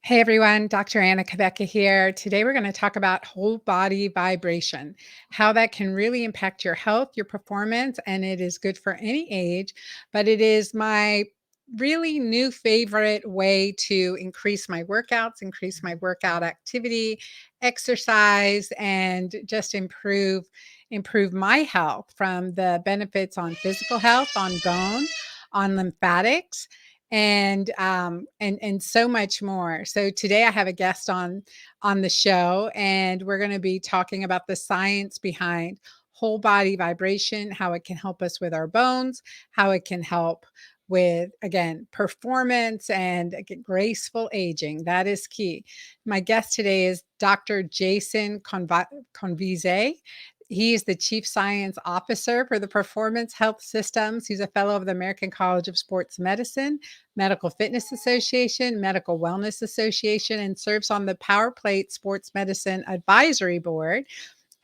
Hey everyone, Dr. Anna Cabeca here. Today we're going to talk about whole body vibration, how that can really impact your health, your performance, and it is good for any age. But it is my really new favorite way to increase my workouts, increase my workout activity, exercise, and just improve my health from the benefits on physical health, on bone, on lymphatics and so much more. So today I have a guest on the show, and we're going to be talking about the science behind whole body vibration, how it can help us with our bones, how it can help with, again, performance and graceful aging. That is key. My guest today is Dr. Jason Conviser. He is the Chief Science Officer for the Performance Health Systems. He's a fellow of the American College of Sports Medicine, Medical Fitness Association, Medical Wellness Association, and serves on the Power Plate Sports Medicine Advisory Board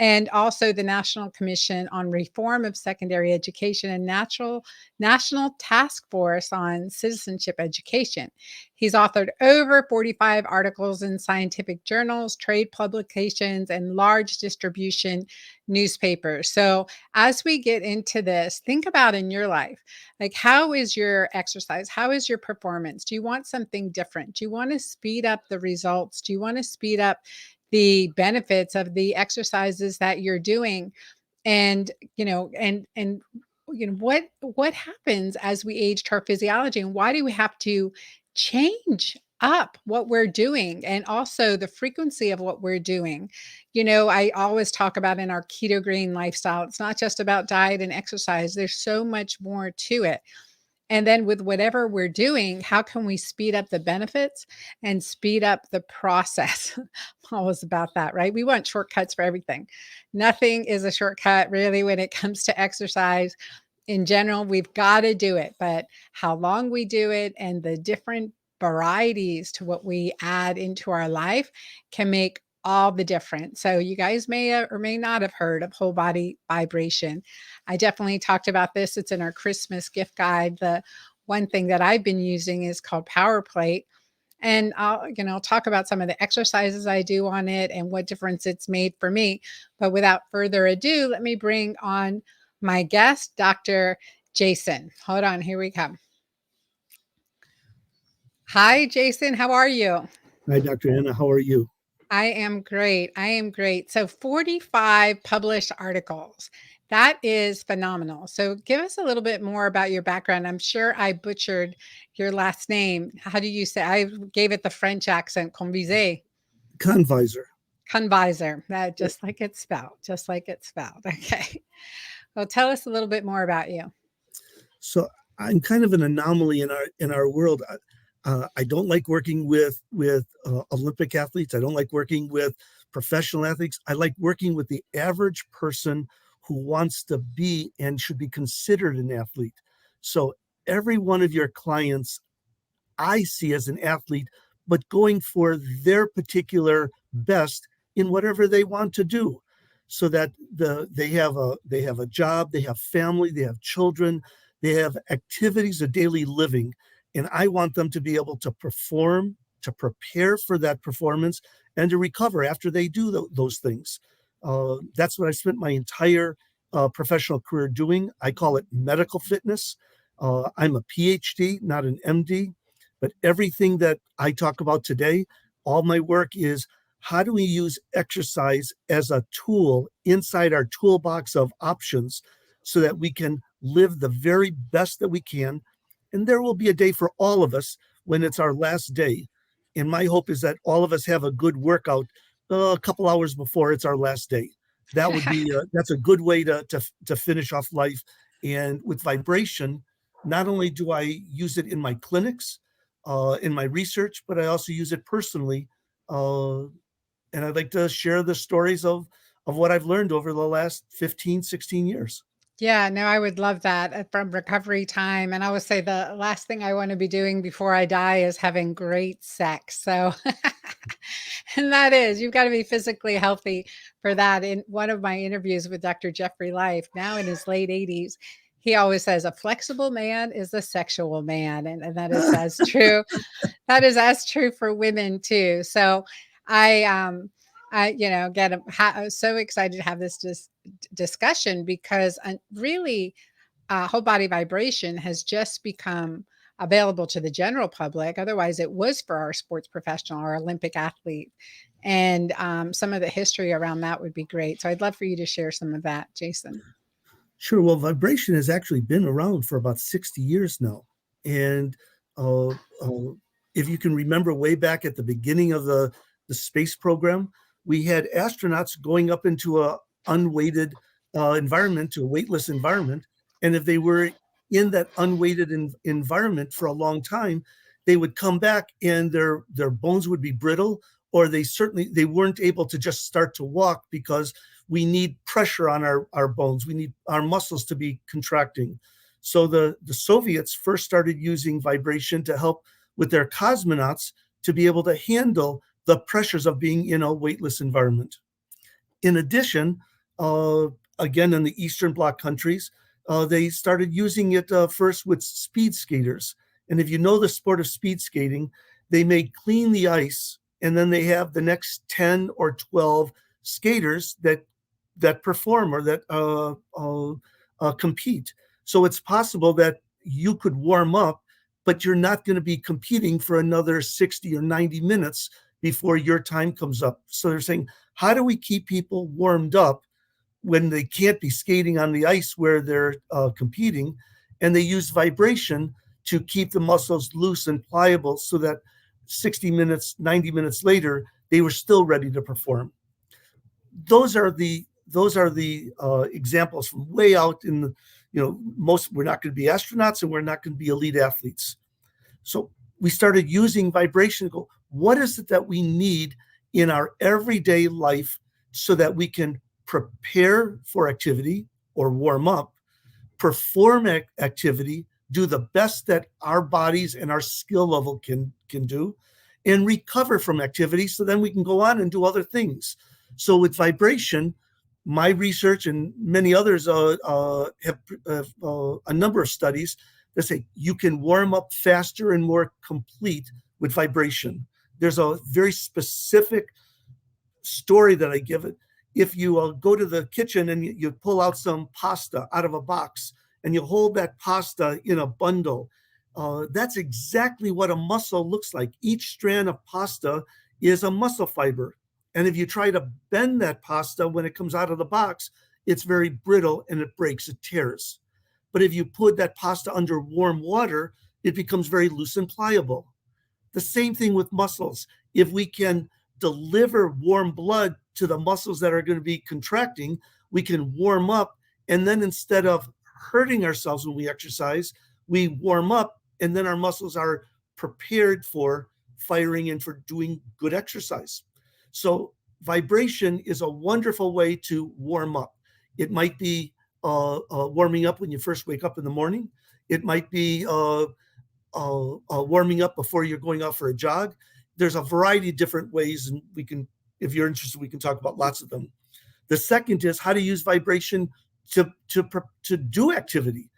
and also the National Commission on Reform of Secondary Education and National Task Force on Citizenship Education. He's authored over 45 articles in scientific journals, trade publications, and large distribution newspapers. So, as we get into this, think about in your life, like, how is your exercise? How is your performance? Do you want something different? Do you want to speed up the results? Do you want to speed up the benefits of the exercises that you're doing? And what happens as we age to our physiology, and why do we have to change up what we're doing, and also the frequency of what we're doing? I always talk about in our keto-green lifestyle, it's not just about diet and exercise. There's so much more to it. And then with whatever we're doing, how can we speed up the benefits and speed up the process? I'm always about that, right? We want shortcuts for everything. Nothing is a shortcut really when it comes to exercise. In general, we've got to do it, but how long we do it and the different varieties to what we add into our life can make all the difference. So you guys may or may not have heard of whole body vibration. I definitely talked about this. It's in our Christmas gift guide. The one thing that I've been using is called Power Plate. And I'll talk about some of the exercises I do on it and what difference it's made for me. But without further ado, let me bring on my guest, Dr. Jason. Hold on, here we come. Hi, Jason. How are you? Hi, Dr. Anna. How are you? I am great. I am great. So 45 published articles. That is phenomenal. So give us a little bit more about your background. I'm sure I butchered your last name. How do you say? I gave it the French accent, Conviser. Convisor. Convisor. That Yeah. just like it's spelled, just like it's spelled. Okay. Well, tell us a little bit more about you. So I'm kind of an anomaly in our world. I don't like working with Olympic athletes. I don't like working with professional athletes. I like working with the average person who wants to be and should be considered an athlete. So every one of your clients I see as an athlete, but going for their particular best in whatever they want to do, so that they have a job, they have family, they have children, they have activities of daily living, and I want them to be able to perform, to prepare for that performance, and to recover after they do those things. That's what I spent my entire professional career doing. I call it medical fitness. I'm a PhD, not an MD. But everything that I talk about today, all my work is how do we use exercise as a tool inside our toolbox of options so that we can live the very best that we can. And there will be a day for all of us when it's our last day. And my hope is that all of us have a good workout a couple hours before it's our last day. That's a good way to finish off life. And with vibration, not only do I use it in my clinics, in my research, but I also use it personally. And I'd like to share the stories of what I've learned over the last 15, 16 years. Yeah, no, I would love that from recovery time. And I would say the last thing I want to be doing before I die is having great sex. So, and that is, you've got to be physically healthy for that. In one of my interviews with Dr. Jeffrey Life, now in his late 80s, he always says, a flexible man is a sexual man. And that is as true. That is as true for women too. So I get so excited to have this discussion because really whole body vibration has just become available to the general public. Otherwise, it was for our sports professional or Olympic athlete. And some of the history around that would be great. So I'd love for you to share some of that, Jason. Sure. Well, vibration has actually been around for about 60 years now. And uh, uh, if you can remember way back at the beginning of the space program, we had astronauts going up into a unweighted environment, to a weightless environment. And if they were in that unweighted environment for a long time, they would come back and their bones would be brittle, or they weren't able to just start to walk because we need pressure on our bones. We need our muscles to be contracting. So the Soviets first started using vibration to help with their cosmonauts to be able to handle the pressures of being in a weightless environment. In addition, uh, again, in the Eastern Bloc countries, they started using it first with speed skaters. And if you know the sport of speed skating, they may clean the ice, and then they have the next 10 or 12 skaters that perform or that compete. So it's possible that you could warm up, but you're not going to be competing for another 60 or 90 minutes before your time comes up. So they're saying, how do we keep people warmed up when they can't be skating on the ice where they're competing? And they use vibration to keep the muscles loose and pliable so that 60 minutes, 90 minutes later, they were still ready to perform. Those are the examples from way out in the, most, we're not going to be astronauts and we're not going to be elite athletes. So we started using vibration to go, what is it that we need in our everyday life so that we can prepare for activity or warm up, perform activity, do the best that our bodies and our skill level can do, and recover from activity so then we can go on and do other things. So with vibration, my research and many others have a number of studies that say you can warm up faster and more complete with vibration. There's a very specific story that I give it. If you go to the kitchen and you pull out some pasta out of a box and you hold that pasta in a bundle, that's exactly what a muscle looks like. Each strand of pasta is a muscle fiber. And if you try to bend that pasta when it comes out of the box, it's very brittle and it breaks, it tears. But if you put that pasta under warm water, it becomes very loose and pliable. The same thing with muscles. If we can deliver warm blood to the muscles that are going to be contracting, we can warm up. And then instead of hurting ourselves when we exercise, we warm up, and then our muscles are prepared for firing and for doing good exercise. So vibration is a wonderful way to warm up. It might be warming up when you first wake up in the morning. It might be warming up before you're going out for a jog. There's a variety of different ways, and we can, if you're interested, we can talk about lots of them. The second is how to use vibration to do activity.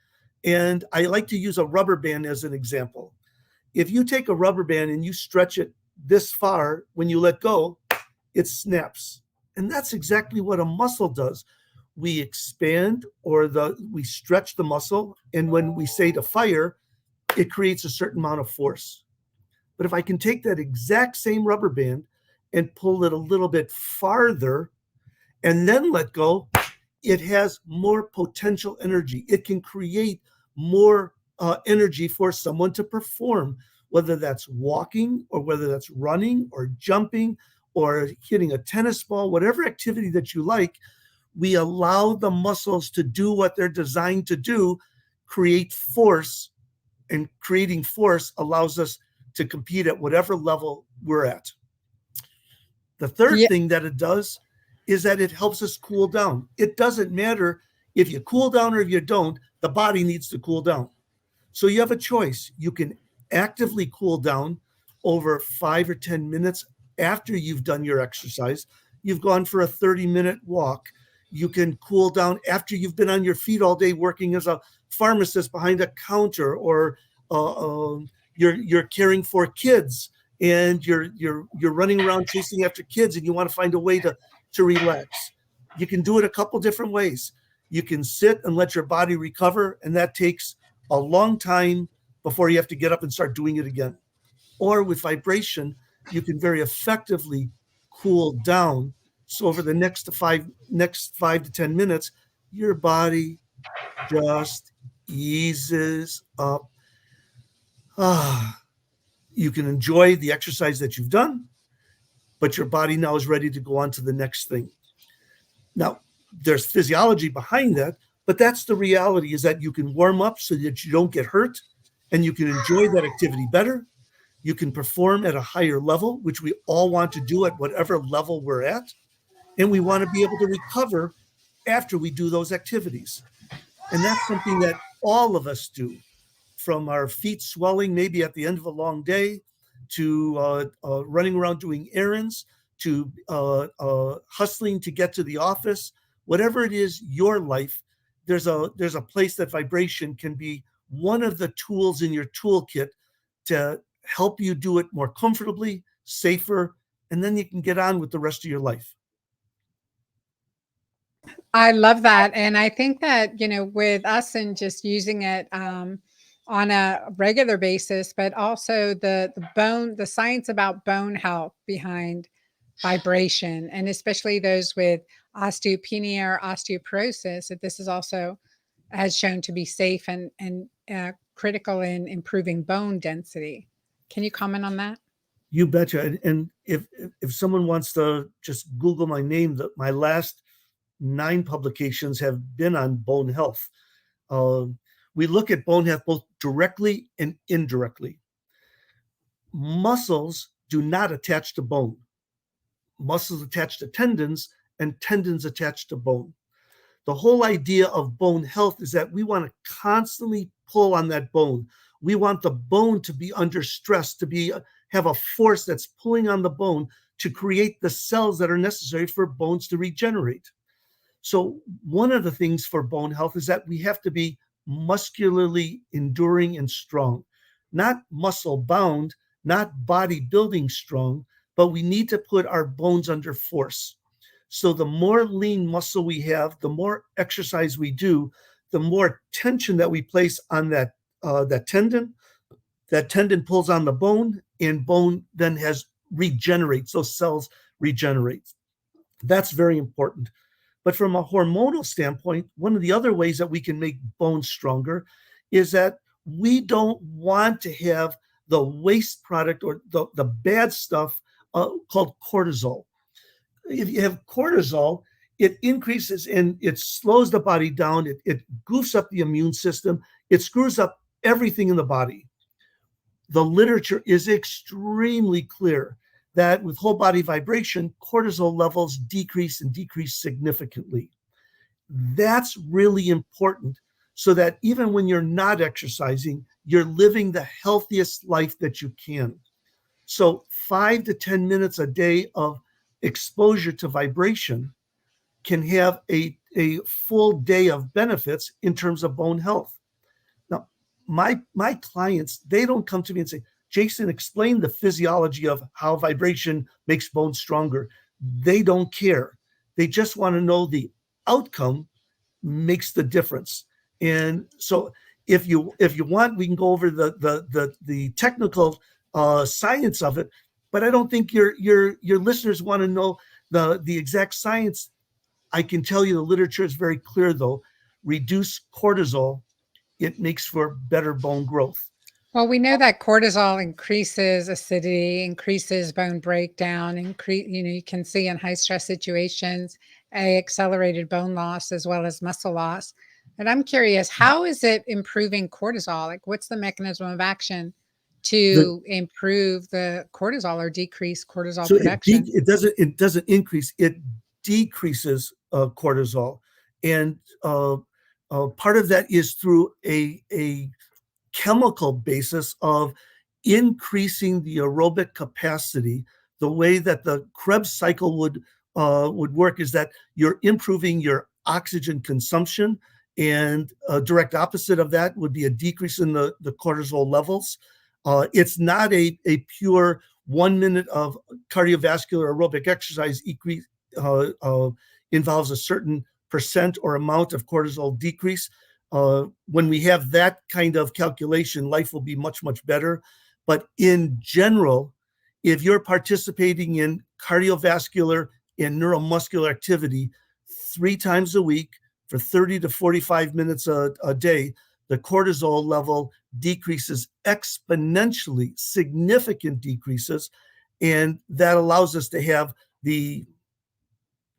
And I like to use a rubber band as an example. If you take a rubber band and you stretch it this far, when you let go, it snaps. And that's exactly what a muscle does. We expand we stretch the muscle. And when we say to fire, it creates a certain amount of force. But if I can take that exact same rubber band and pull it a little bit farther and then let go, it has more potential energy. It can create more energy for someone to perform, whether that's walking or whether that's running or jumping or hitting a tennis ball, whatever activity that you like. We allow the muscles to do what they're designed to do, create force, and creating force allows us to compete at whatever level we're at. The third thing that it does is that it helps us cool down. It doesn't matter if you cool down or if you don't, the body needs to cool down. So you have a choice. You can actively cool down over 5 or 10 minutes after you've done your exercise. You've gone for a 30-minute walk. You can cool down after you've been on your feet all day working as a pharmacist behind a counter, or you're caring for kids, and you're running around chasing after kids, and you want to find a way to relax. You can do it a couple different ways. You can sit and let your body recover, and that takes a long time before you have to get up and start doing it again. Or with vibration, you can very effectively cool down. So over the next 5 to 10 minutes, your body just eases up. You can enjoy the exercise that you've done, but your body now is ready to go on to the next thing. Now, there's physiology behind that, but that's the reality, is that you can warm up so that you don't get hurt, and you can enjoy that activity better. You can perform at a higher level, which we all want to do at whatever level we're at. And we want to be able to recover after we do those activities. And that's something that all of us do, from our feet swelling maybe at the end of a long day, to running around doing errands, to hustling to get to the office. Whatever it is, your life, there's a place that vibration can be one of the tools in your toolkit to help you do it more comfortably, safer, and then you can get on with the rest of your life. I love that. And I think that, with us and just using it on a regular basis, but also the science about bone health behind vibration, and especially those with osteopenia or osteoporosis, that this is also has shown to be safe and critical in improving bone density. Can you comment on that? You betcha. And if someone wants to just Google my name, my last 9 publications have been on bone health. We look at bone health both directly and indirectly. Muscles do not attach to bone. Muscles attach to tendons, and tendons attach to bone. The whole idea of bone health is that we want to constantly pull on that bone. We want the bone to be under stress, to have a force that's pulling on the bone to create the cells that are necessary for bones to regenerate. So one of the things for bone health is that we have to be muscularly enduring and strong, not muscle bound, not bodybuilding strong, but we need to put our bones under force. So the more lean muscle we have, the more exercise we do, the more tension that we place on that tendon. That tendon pulls on the bone, and bone then regenerates. Those cells regenerate. That's very important. But from a hormonal standpoint, one of the other ways that we can make bones stronger is that we don't want to have the waste product or the bad stuff called cortisol. If you have cortisol, it increases and it slows the body down. It goofs up the immune system. It screws up everything in the body. The literature is extremely clear that with whole body vibration, cortisol levels decrease and decrease significantly. That's really important, so that even when you're not exercising, you're living the healthiest life that you can. So 5 to 10 minutes a day of exposure to vibration can have a full day of benefits in terms of bone health. Now, my clients, they don't come to me and say, Jason, explain the physiology of how vibration makes bones stronger. They don't care. They just want to know the outcome makes the difference. And so if you want, we can go over the technical science of it, but I don't think your listeners want to know the exact science. I can tell you the literature is very clear, though. Reduce cortisol, it makes for better bone growth. Well, we know that cortisol increases acidity, increases bone breakdown, you can see in high stress situations, accelerated bone loss as well as muscle loss. And I'm curious, how is it improving cortisol? Like, what's the mechanism of action The, to improve the cortisol or decrease cortisol so production? it doesn't increase, it decreases cortisol, and part of that is through a chemical basis of increasing the aerobic capacity. The way that the Krebs cycle would work is that you're improving your oxygen consumption And a direct opposite of that would be a decrease in the cortisol levels. It's not a pure 1 minute of cardiovascular aerobic exercise involves a certain percent or amount of cortisol decrease. When we have that kind of calculation, life will be much, much better. But in general, if you're participating in cardiovascular and neuromuscular activity 3 times a week for 30 to 45 minutes a day, the cortisol level decreases exponentially, significant decreases, and that allows us to have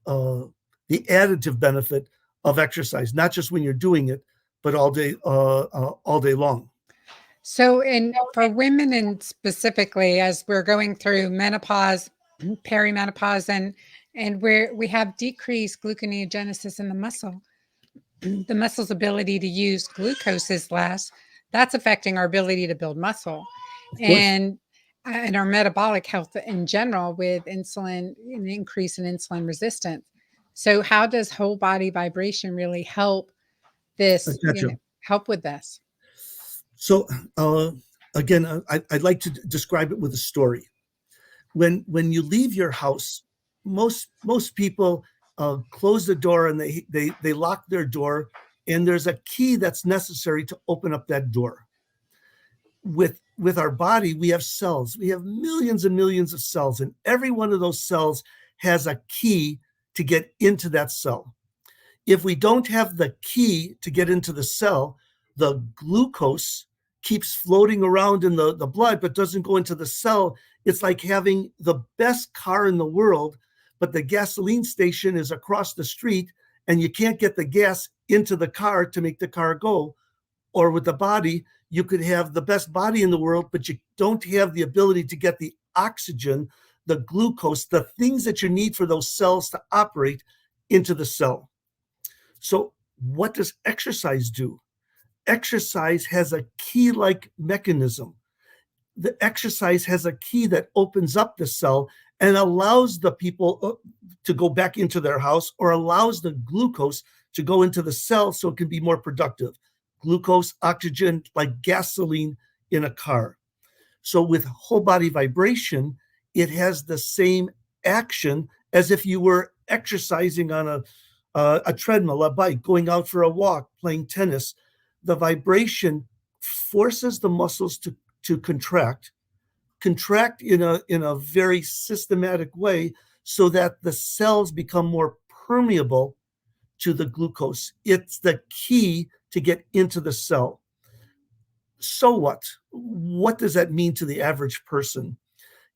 uh, the additive benefit of exercise, not just when you're doing it, but all day long. So, in for women, and specifically as we're going through menopause, perimenopause, and where we have decreased gluconeogenesis in the muscle, the muscle's ability to use glucose is less. That's affecting our ability to build muscle, Of course. and our metabolic health in general, with insulin, an increase in insulin resistance. So, how does whole body vibration really help I this? gotcha. Help with this. So again, I'd like to describe it with a story. When you leave your house, most people close the door and they lock their door, and there's a key that's necessary to open up that door. With our body, we have cells. We have millions and millions of cells, and every one of those cells has a key to get into that cell. If we don't have the key to get into the cell, the glucose keeps floating around in the blood but doesn't go into the cell. It's like having the best car in the world, but the gasoline station is across the street and you can't get the gas into the car to make the car go. Or with the body, you could have the best body in the world, but you don't have the ability to get the oxygen, the glucose, the things that you need for those cells to operate into the cell. So, what does exercise do? Exercise has a key like mechanism. The exercise has a key that opens up the cell and allows the people to go back into their house, or allows the glucose to go into the cell so it can be more productive. Glucose, oxygen, like gasoline in a car. So with whole body vibration, it has the same action as if you were exercising on a treadmill, a bike, going out for a walk, playing tennis. The vibration forces the muscles to contract in a very systematic way, so that the cells become more permeable to the glucose. It's the key to get into the cell. So what? What does that mean to the average person?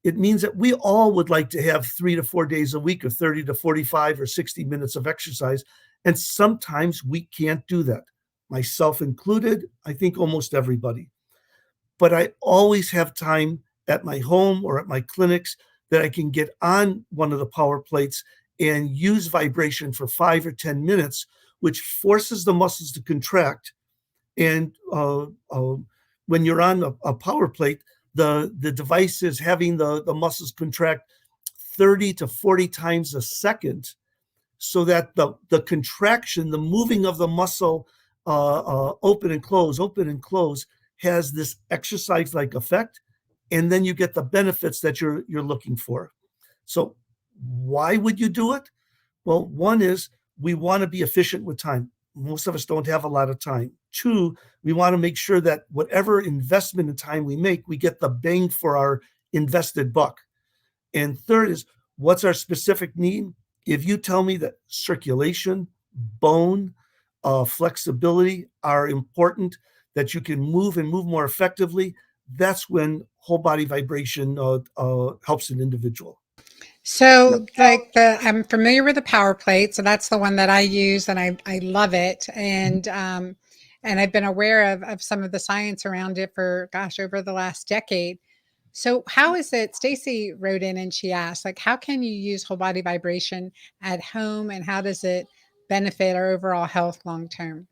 It means that we all would like to have 3 to 4 days a week of 30 to 45 or 60 minutes of exercise. And sometimes we can't do that, myself included. I think almost everybody. But I always have time at my home or at my clinics that I can get on one of the power plates and use vibration for 5 or 10 minutes, which forces the muscles to contract. And when you're on a power plate, the device is having the muscles contract 30 to 40 times a second, so that the contraction, the moving of the muscle, open and close, has this exercise-like effect, and then you get the benefits that you're looking for. So why would you do it? Well, one is we want to be efficient with time. Most of us don't have a lot of time. Two, we want to make sure that whatever investment in time we make, we get the bang for our invested buck. And third is, what's our specific need? If you tell me that circulation, bone, flexibility are important, that you can move and move more effectively, that's when whole body vibration helps an individual. So, like I'm familiar with the power plate, so that's the one that I use, and I love it, and I've been aware of some of the science around it for, gosh, over the last decade. So, how is it? Stacy wrote in and she asked, like, how can you use whole body vibration at home, and how does it benefit our overall health long term?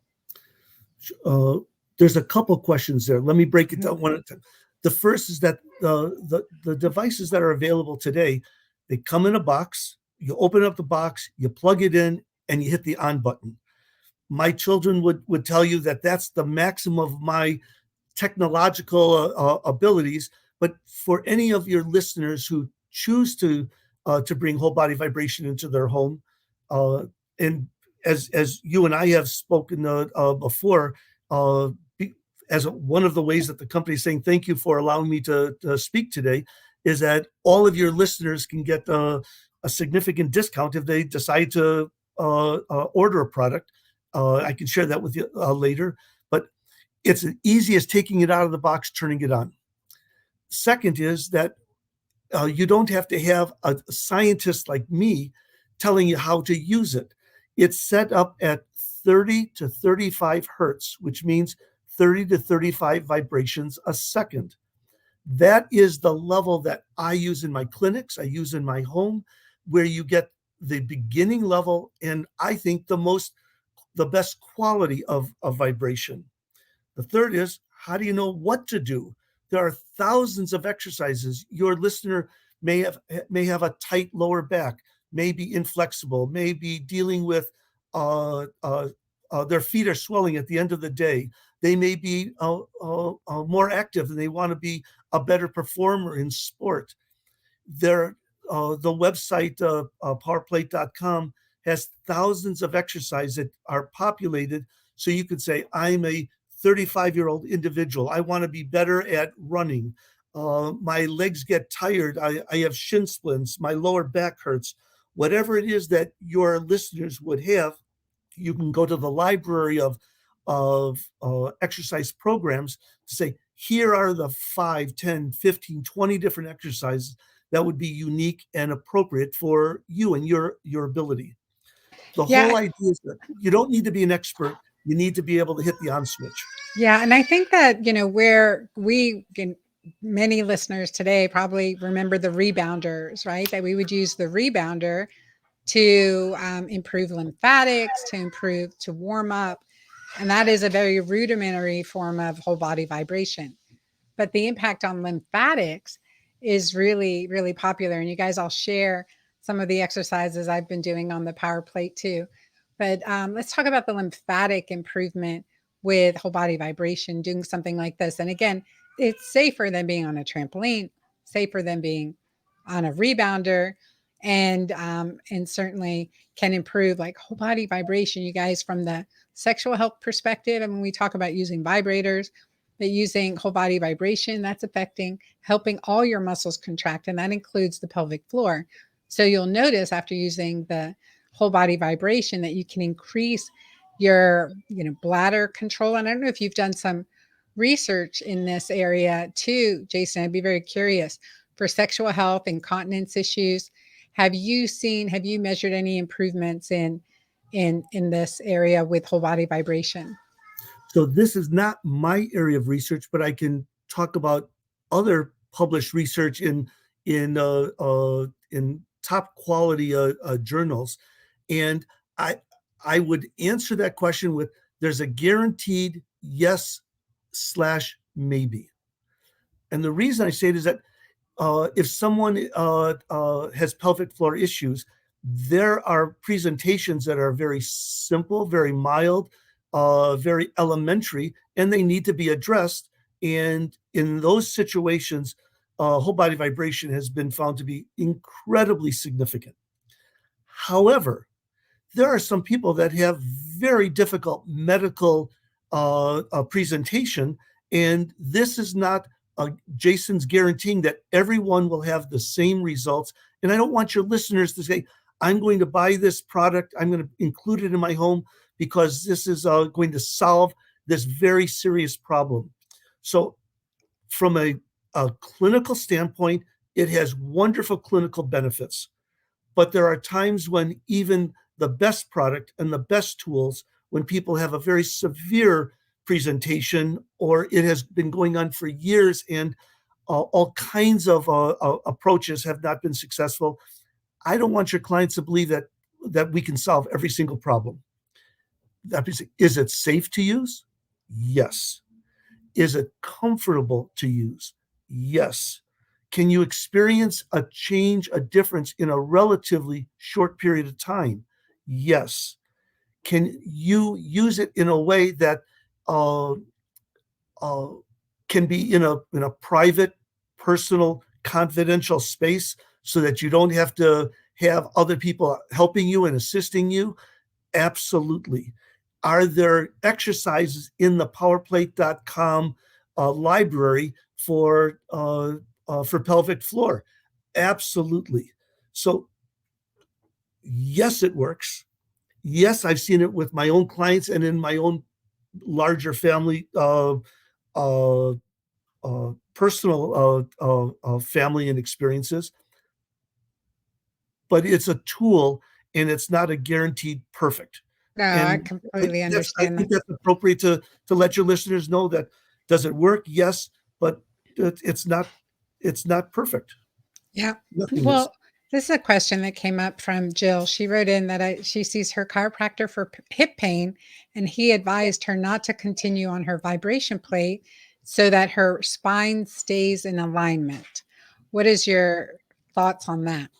Uh, there's a couple questions there. Let me break it Mhm. down one at a time. The first is that the devices that are available today, they come in a box. You open up the box, you plug it in, and you hit the on button. My children would tell you that that's the maximum of my technological abilities. But for any of your listeners who choose to bring whole body vibration into their home, uh, and as you and I have spoken before, uh, as one of the ways that the company is saying thank you for allowing me to speak today, is that all of your listeners can get a significant discount if they decide to order a product. I can share that with you later, but it's as easy as taking it out of the box, turning it on. Second is that you don't have to have a scientist like me telling you how to use it. It's set up at 30 to 35 hertz, which means 30 to 35 vibrations a second. That is the level that I use in my clinics, I use in my home, where you get the beginning level and I think the best quality of vibration. The third is, how do you know what to do? There are thousands of exercises. Your listener may have a tight lower back, may be inflexible, may be dealing with their feet are swelling at the end of the day. They may be more active and they want to be a better performer in sport. There, the website powerplate.com has thousands of exercises that are populated. So you could say, I'm a 35-year-old individual. I want to be better at running. My legs get tired. I have shin splints. My lower back hurts. Whatever it is that your listeners would have, you can go to the library of exercise programs to say, here are the 5, 10, 15, 20 different exercises that would be unique and appropriate for you and your ability. The Yeah. whole idea is that you don't need to be an expert. You need to be able to hit the on switch. Yeah, and I think that, where we can, many listeners today probably remember the rebounders, right? That we would use the rebounder to improve lymphatics, to warm up. And that is a very rudimentary form of whole body vibration. But the impact on lymphatics is really, really popular. And you guys all share some of the exercises I've been doing on the power plate too. But let's talk about the lymphatic improvement with whole body vibration, doing something like this. And again, it's safer than being on a trampoline, safer than being on a rebounder, and certainly can improve like whole body vibration. You guys, from the sexual health perspective, and when we talk about using vibrators, but using whole body vibration, that's affecting helping all your muscles contract, and that includes the pelvic floor. So you'll notice after using the whole body vibration that you can increase your bladder control. And I don't know if you've done some research in this area too, Jason. I'd be very curious for sexual health and continence issues. Have you measured any improvements in this area with whole body vibration? So this is not my area of research, but I can talk about other published research in top quality journals, and I I would answer that question with, there's a guaranteed yes slash maybe. And the reason I say it is that if someone has pelvic floor issues, there are presentations that are very simple, very mild, very elementary, and they need to be addressed. And in those situations, whole body vibration has been found to be incredibly significant. However, there are some people that have very difficult medical presentation, and this is not Jason's guaranteeing that everyone will have the same results. And I don't want your listeners to say, I'm going to buy this product, I'm going to include it in my home because this is going to solve this very serious problem. So, from a clinical standpoint, it has wonderful clinical benefits. But there are times when even the best product and the best tools, when people have a very severe presentation or it has been going on for years and all kinds of approaches have not been successful, I don't want your clients to believe that we can solve every single problem. Is it safe to use? Yes. Is it comfortable to use? Yes. Can you experience a change, a difference in a relatively short period of time? Yes. can you use it in a way that uh, uh, can be in a private, personal, confidential space so that you don't have to have other people helping you and assisting you? Absolutely. Are there exercises in the powerplate.com library for pelvic floor? Absolutely. So yes, it works. Yes, I've seen it with my own clients and in my own larger family, uh, personal family and experiences. But it's a tool, and it's not a guaranteed perfect. No, I And completely I understand that. think that's appropriate to let your listeners know that. Does it work? Yes, but it's not perfect. Yeah. Nothing is. Well, this is a question that came up from Jill. She wrote in that she sees her chiropractor for hip pain, and he advised her not to continue on her vibration plate so that her spine stays in alignment. What is your thoughts on that?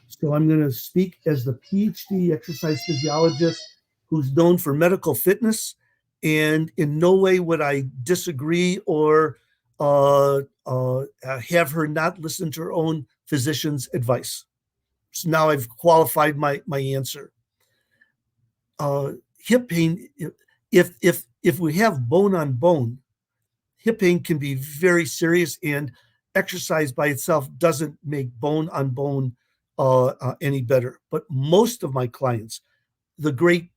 So I'm going to speak as the PhD exercise physiologist who's known for medical fitness, and in no way would I disagree or have her not listen to her own physician's advice. So now I've qualified my answer. Uh, Hip pain, if we have bone on bone, hip pain can be very serious, and exercise by itself doesn't make bone on bone any better. But most of my clients, the great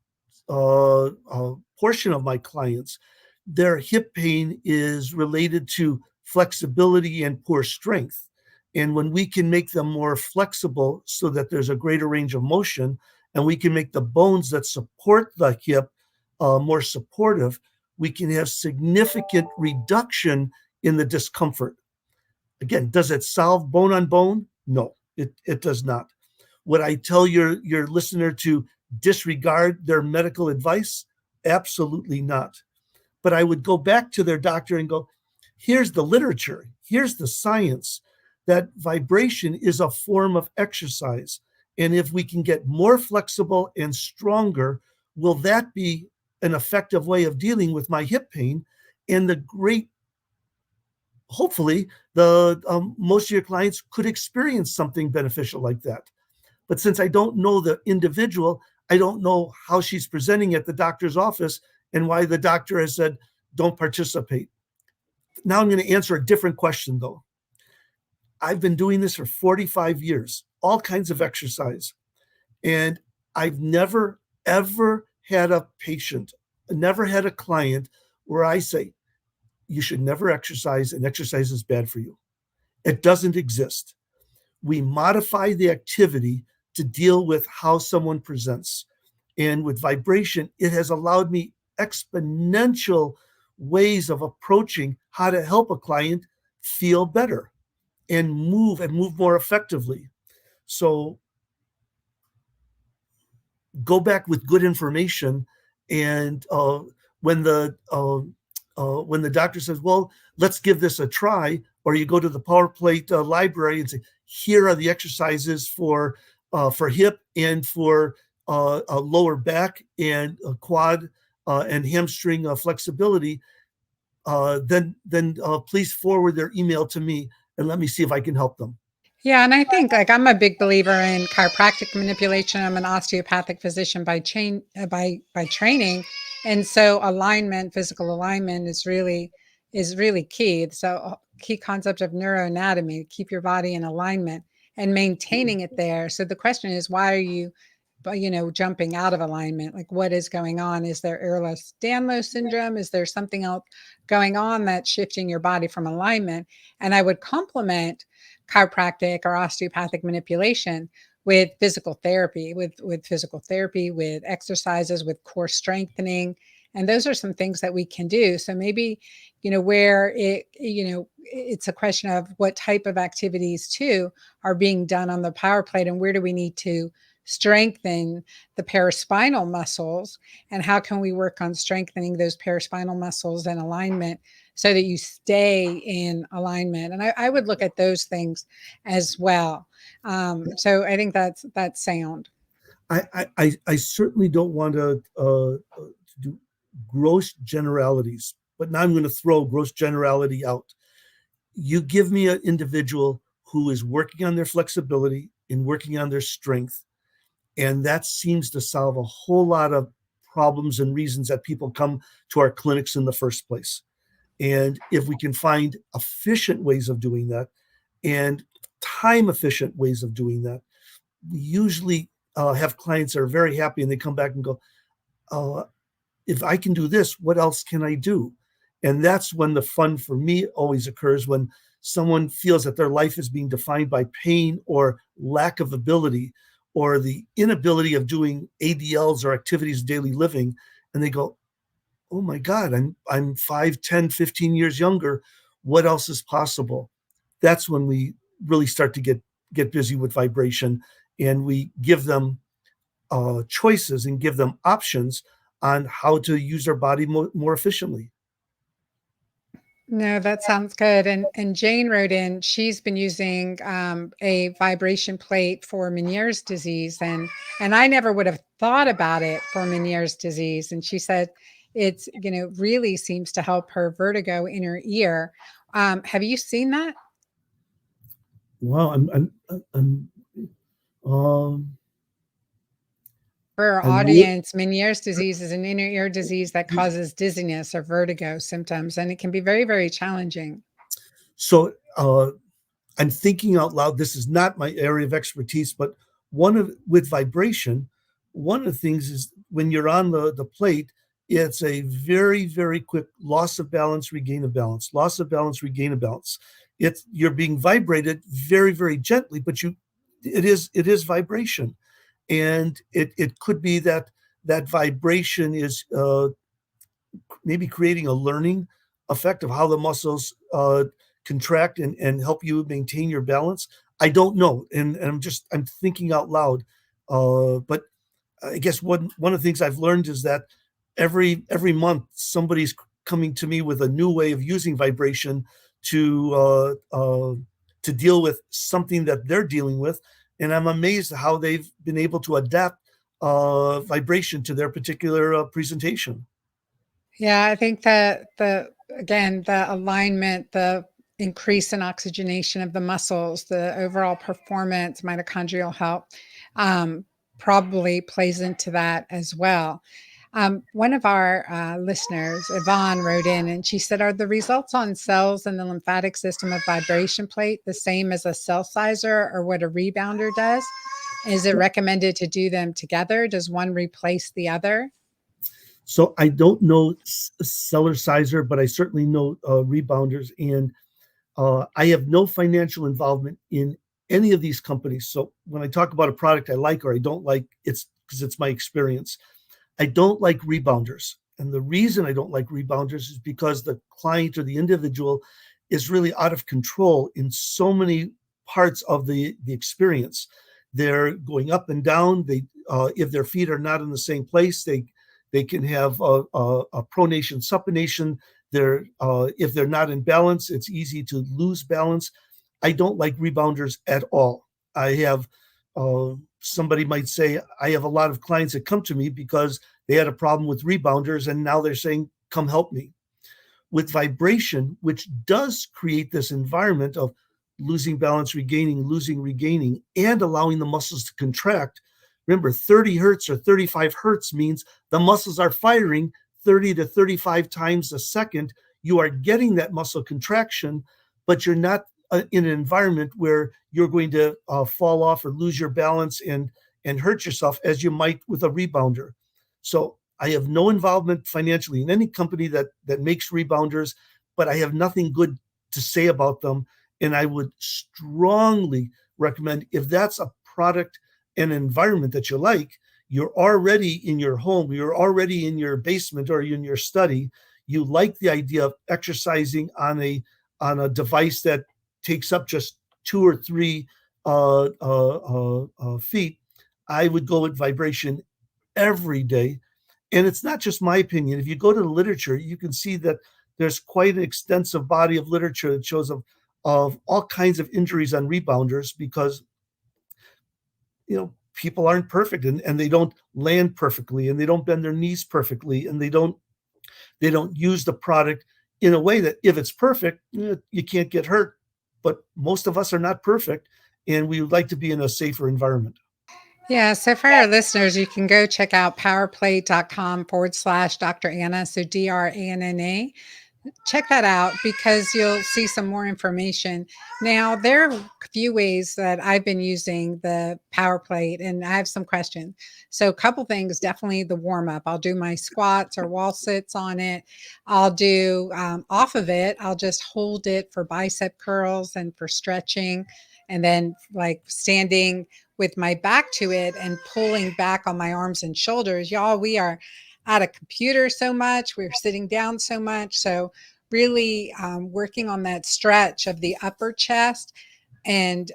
portion of my clients, their hip pain is related to flexibility and poor strength. And when we can make them more flexible so that there's a greater range of motion, and we can make the bones that support the hip more supportive, we can have significant reduction in the discomfort. Again, does it solve bone on bone? No, it does not. Would I tell your listener to disregard their medical advice? Absolutely not. But I would go back to their doctor and go, here's the literature, here's the science that vibration is a form of exercise. And if we can get more flexible and stronger, will that be an effective way of dealing with my hip pain? And the great, hopefully, the most of your clients could experience something beneficial like that. But since I don't know the individual, I don't know how she's presenting at the doctor's office and why the doctor has said, don't participate. Now I'm going to answer a different question, though. I've been doing this for 45 years, all kinds of exercise. And I've never, ever had a patient, never had a client where I say, you should never exercise and exercise is bad for you. It doesn't exist. We modify the activity to deal with how someone presents. And with vibration, it has allowed me exponential ways of approaching how to help a client feel better and move more effectively. So go back with good information. And when the doctor says, "Well, let's give this a try," or you go to the Power Plate library and say, "Here are the exercises for hip and for lower back and quad and hamstring flexibility," then please forward their email to me and let me see if I can help them. Yeah, and I think like I'm a big believer in chiropractic manipulation. I'm an osteopathic physician by training, and so alignment, physical alignment is really key. So key concept of neuroanatomy, keep your body in alignment and maintaining it there. So the question is, why are you but jumping out of alignment? Like, what is going on? Is there Ehlers-Danlos syndrome? Is there something else going on that's shifting your body from alignment? And I would complement chiropractic or osteopathic manipulation with physical therapy, with physical therapy, with exercises, with core strengthening. And those are some things that we can do. So maybe, where it's a question of what type of activities too are being done on the power plate, and where do we need to strengthen the paraspinal muscles, and how can we work on strengthening those paraspinal muscles and alignment so that you stay in alignment. And I would look at those things as well. So I think that's sound. I certainly don't want to do gross generalities, but now I'm going to throw gross generality out. You give me an individual who is working on their flexibility and working on their strength, and that seems to solve a whole lot of problems and reasons that people come to our clinics in the first place. And if we can find efficient ways of doing that and time efficient ways of doing that, we usually have clients that are very happy and they come back and go, uh, if I can do this, what else can I do? And that's when the fun for me always occurs, when someone feels that their life is being defined by pain or lack of ability or the inability of doing ADLs or activities of daily living. And they go, oh my God, I'm 5, 10, 15 years younger. What else is possible? That's when we really start to get busy with vibration, and we give them choices and give them options on how to use their body more efficiently. No, that sounds good. And Jane wrote in, she's been using a vibration plate for Meniere's disease, and I never would have thought about it for Meniere's disease. And she said it's, really seems to help her vertigo in her ear. Have you seen that? Wow, um, For our I'm re- audience, Meniere's disease is an inner ear disease that causes dizziness or vertigo symptoms, and it can be very, very challenging. so I'm thinking out loud. This is not my area of expertise, but with vibration, one of the things is when you're on the plate, it's a very, very quick loss of balance, regain of balance, loss of balance, regain of balance. You're being vibrated very, very gently, but it is vibration. And it could be that that vibration is maybe creating a learning effect of how the muscles contract and help you maintain your balance. I don't know, and I'm thinking out loud. But I guess one of the things I've learned is that every month somebody's coming to me with a new way of using vibration to to deal with something that they're dealing with, and I'm amazed at how they've been able to adapt vibration to their particular presentation. Yeah, I think that the alignment, the increase in oxygenation of the muscles, the overall performance, mitochondrial health, um, probably plays into that as well. One of our listeners, Yvonne, wrote in and she said, "Are the results on cells in the lymphatic system of vibration plate the same as a cell sizer or what a rebounder does? Is it recommended to do them together? Does one replace the other?" So I don't know seller sizer, but I certainly know rebounders, and I have no financial involvement in any of these companies. So when I talk about a product I like or I don't like, it's because it's my experience. I don't like rebounders. And the reason I don't like rebounders is because the client or the individual is really out of control in so many parts of the experience. They're going up and down. If their feet are not in the same place, they can have a pronation, supination. If they're not in balance, it's easy to lose balance. I don't like rebounders at all. I have somebody might say I have a lot of clients that come to me because they had a problem with rebounders and now they're saying, come help me. With vibration, which does create this environment of losing balance, regaining, losing, regaining, and allowing the muscles to contract. Remember, 30 hertz or 35 hertz means the muscles are firing 30 to 35 times a second. You are getting that muscle contraction, but you're not in an environment where you're going to fall off or lose your balance and hurt yourself as you might with a rebounder. So I have no involvement financially in any company that makes rebounders, but I have nothing good to say about them. And I would strongly recommend, if that's a product and environment that you like, you're already in your home, you're already in your basement or in your study, you like the idea of exercising on a device that takes up just 2 or 3 feet, I would go with vibration every day. And it's not just my opinion. If you go to the literature, you can see that there's quite an extensive body of literature that shows of all kinds of injuries on rebounders because people aren't perfect, and they don't land perfectly, and they don't bend their knees perfectly, and they don't use the product in a way that if it's perfect, you can't get hurt. But most of us are not perfect, and we would like to be in a safer environment. Yeah. So for our listeners, you can go check out powerplate.com/Dr. Anna. So DRANNA. Check that out because you'll see some more information. Now, there are a few ways that I've been using the power plate, and I have some questions. So, a couple things definitely the warm up. I'll do my squats or wall sits on it. I'll do off of it, I'll just hold it for bicep curls and for stretching. And then, like standing with my back to it and pulling back on my arms and shoulders. Y'all, we are at a computer so much, we're sitting down so much. So, really working on that stretch of the upper chest and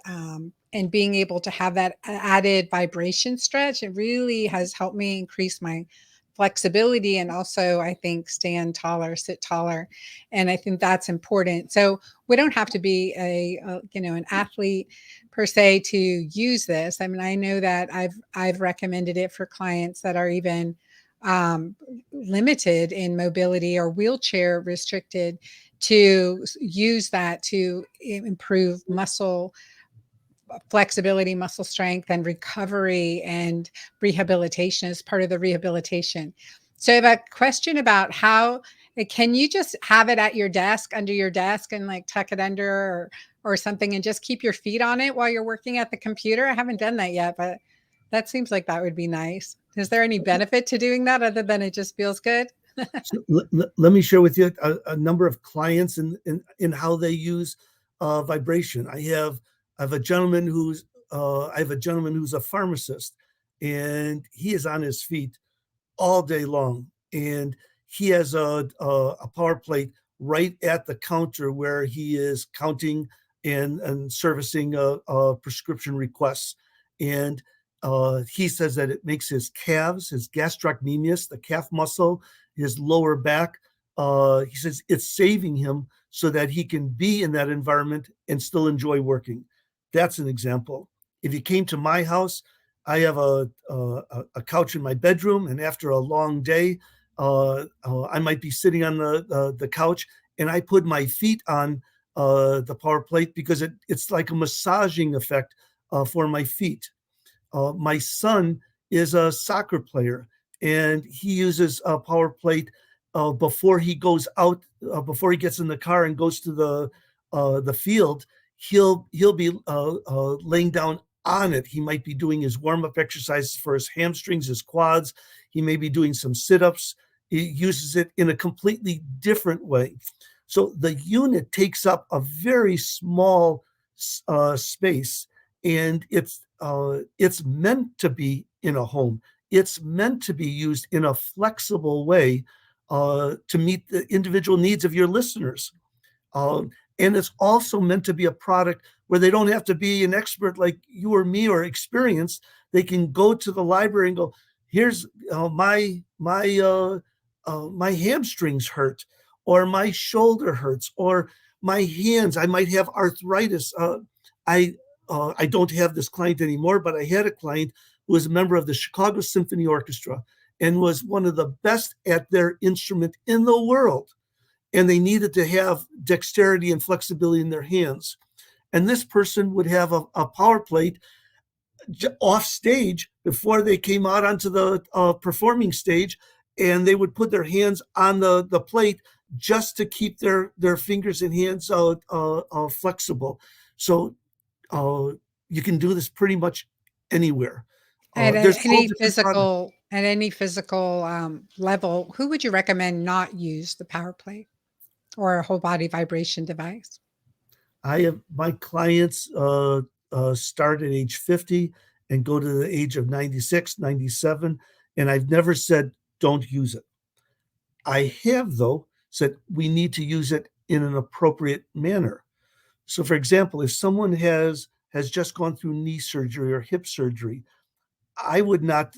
being able to have that added vibration stretch, it really has helped me increase my flexibility and also I think stand taller, sit taller, and I think that's important. So we don't have to be an athlete per se to use this. I mean, I know that I've recommended it for clients that are even um, limited in mobility or wheelchair restricted to use that to improve muscle flexibility, muscle strength, and recovery and rehabilitation as part of the rehabilitation. So I have a question about how can you just have it at your desk, under your desk, and like tuck it under or something and just keep your feet on it while you're working at the computer? I haven't done that yet, but that seems like that would be nice. Is there any benefit to doing that other than it just feels good? So let me share with you a number of clients in how they use vibration. I have a gentleman who's a pharmacist, and he is on his feet all day long, and he has a power plate right at the counter where he is counting and servicing prescription requests. And he says that it makes his calves, his gastrocnemius, the calf muscle, his lower back. He says it's saving him so that he can be in that environment and still enjoy working. That's an example. If you came to my house, I have a couch in my bedroom, and after a long day, I might be sitting on the couch, and I put my feet on the power plate because it's like a massaging effect for my feet. My son is a soccer player, and he uses a power plate before he goes out, before he gets in the car and goes to the field. He'll be laying down on it. He might be doing his warm up exercises for his hamstrings, his quads. He may be doing some sit ups. He uses it in a completely different way. So the unit takes up a very small space, and it's meant to be in a home. It's meant to be used in a flexible way to meet the individual needs of your listeners. And it's also meant to be a product where they don't have to be an expert like you or me or experienced. They can go to the library and go, "Here's my hamstrings hurt, or my shoulder hurts, or my hands. I might have arthritis." I don't have this client anymore, but I had a client who was a member of the Chicago Symphony Orchestra and was one of the best at their instrument in the world, and they needed to have dexterity and flexibility in their hands. And this person would have a power plate off stage before they came out onto the performing stage, and they would put their hands on the plate just to keep their fingers and hands flexible. So you can do this pretty much anywhere. At There's all any different products. physical level, who would you recommend not use the power plate or a whole body vibration device? I have my clients start at age 50 and go to the age of 96, 97, and I've never said don't use it. I have, though, said we need to use it in an appropriate manner. So, for example, if someone has just gone through knee surgery or hip surgery, I would not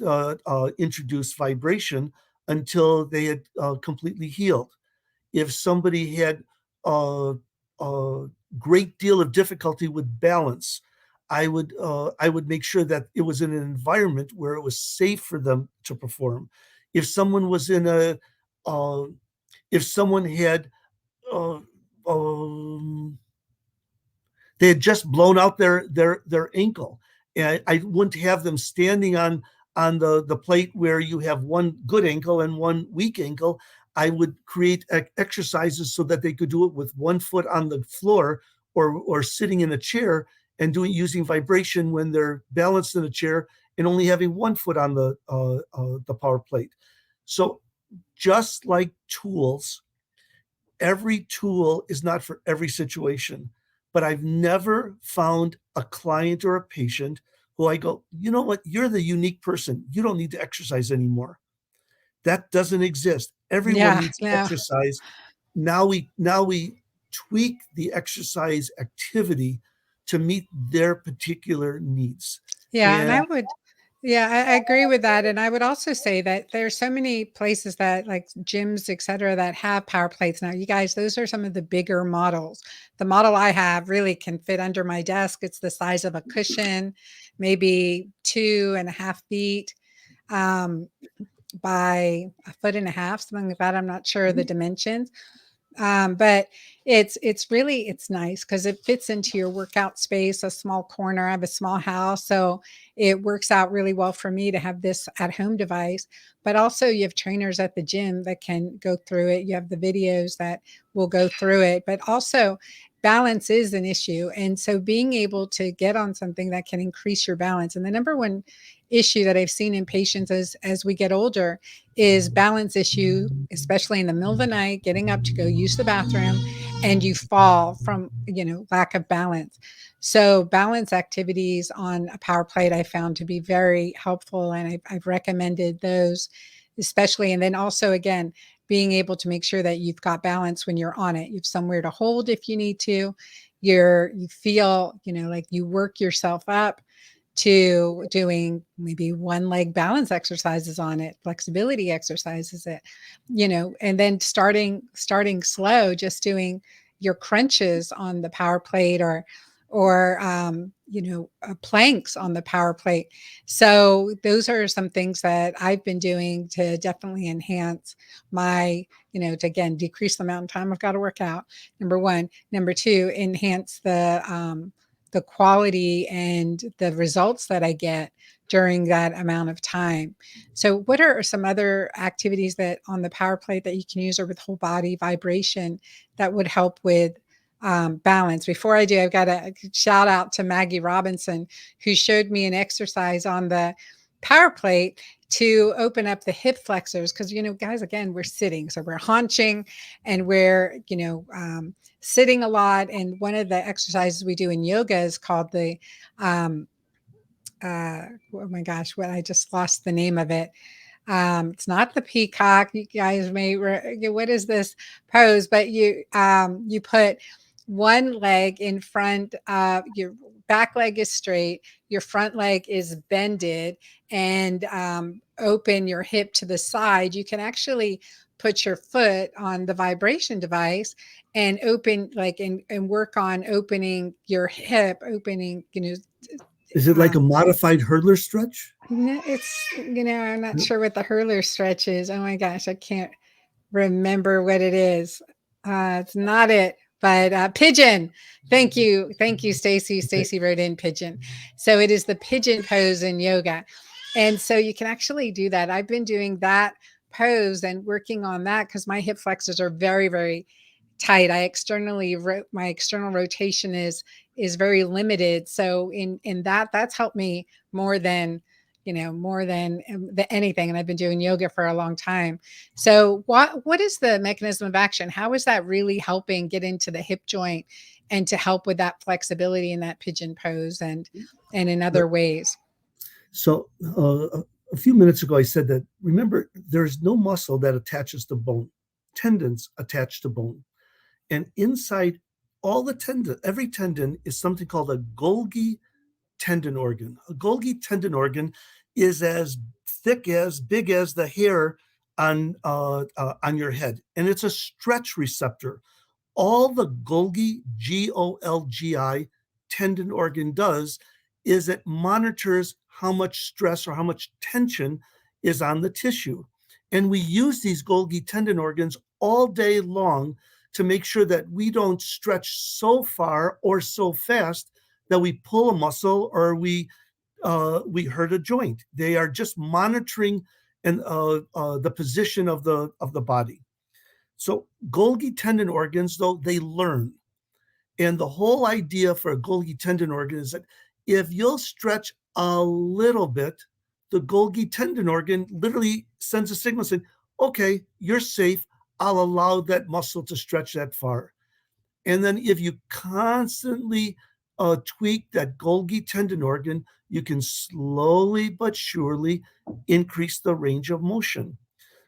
introduce vibration until they had completely healed. If somebody had a great deal of difficulty with balance, I would make sure that it was in an environment where it was safe for them to perform. If someone was in a uh, if someone had uh, um, they had just blown out their ankle, and I wouldn't have them standing on the plate where you have one good ankle and one weak ankle. I would create exercises so that they could do it with one foot on the floor, or sitting in a chair and doing using vibration when they're balanced in a chair, and only having one foot on the power plate. So just like tools, every tool is not for every situation. But I've never found a client or a patient who I go, you know what, you're the unique person. You don't need to exercise anymore. That doesn't exist. Everyone Yeah, needs to no. exercise. Now we tweak the exercise activity to meet their particular needs. Yeah, and And I agree with that. And I would also say that there's so many places that like gyms, et cetera, that have power plates now. You guys, those are some of the bigger models. The model I have really can fit under my desk. It's the size of a cushion, maybe 2.5 feet um, by a foot and a half, something like that. I'm not sure the dimensions. But it's nice because it fits into your workout space, a small corner. I have a small house, so it works out really well for me to have this at home device. But also, you have trainers at the gym that can go through it. You have the videos that will go through it, but also balance is an issue. And so being able to get on something that can increase your balance. And the number one issue that I've seen in patients as we get older is balance issue, especially in the middle of the night, getting up to go use the bathroom, and you fall from, lack of balance. So balance activities on a power plate I found to be very helpful, and I've recommended those especially. And then also, again, being able to make sure that you've got balance when you're on it. You have somewhere to hold if you need to. You feel, like you work yourself up to doing maybe one leg balance exercises on it, flexibility exercises it, and then starting slow, just doing your crunches on the power plate, or planks on the power plate. So those are some things that I've been doing to definitely enhance my, to again decrease the amount of time I've got to work out. Number one. Number two, enhance the quality and the results that I get during that amount of time. So, what are some other activities that on the power plate that you can use, or with whole body vibration, that would help with balance? Before I do, I've got a shout out to Maggie Robinson, who showed me an exercise on the power plate to open up the hip flexors. Because, guys, again, we're sitting, so we're haunching, and we're, sitting a lot. And one of the exercises we do in yoga is called the oh my gosh, what I just lost the name of it. It's not the peacock. You guys what is this pose? But you put one leg in front of your back leg is straight, your front leg is bended, and open your hip to the side. You can actually put your foot on the vibration device and open, like, and work on opening your hip, opening, is it like a um, modified hurdler stretch? no, I'm not sure what the hurler stretch is. Oh my gosh, I can't remember what it is. It's not it, but pigeon. Thank you, Stacy. Okay. Stacy wrote in pigeon. So it is the pigeon pose in yoga, and so you can actually do that. I've been doing that pose and working on that because my hip flexors are very, very tight. My external rotation is very limited. So in that's helped me more than anything. And I've been doing yoga for a long time. So what is the mechanism of action? How is that really helping get into the hip joint and to help with that flexibility in that pigeon pose and in other ways? So a few minutes ago, I said that, remember, there's no muscle that attaches to bone. Tendons attach to bone. And inside all the tendon, every tendon is something called a Golgi tendon organ. A Golgi tendon organ is as big as the hair on your head. And it's a stretch receptor. All the Golgi, Golgi tendon organ does is it monitors how much stress or how much tension is on the tissue. And we use these Golgi tendon organs all day long to make sure that we don't stretch so far or so fast that we pull a muscle or we hurt a joint. They are just monitoring the position of the body. So Golgi tendon organs, though, they learn. And the whole idea for a Golgi tendon organ is that if you'll stretch a little bit, the Golgi tendon organ literally sends a signal saying, okay, you're safe. I'll allow that muscle to stretch that far. And then if you constantly tweak that Golgi tendon organ, you can slowly but surely increase the range of motion.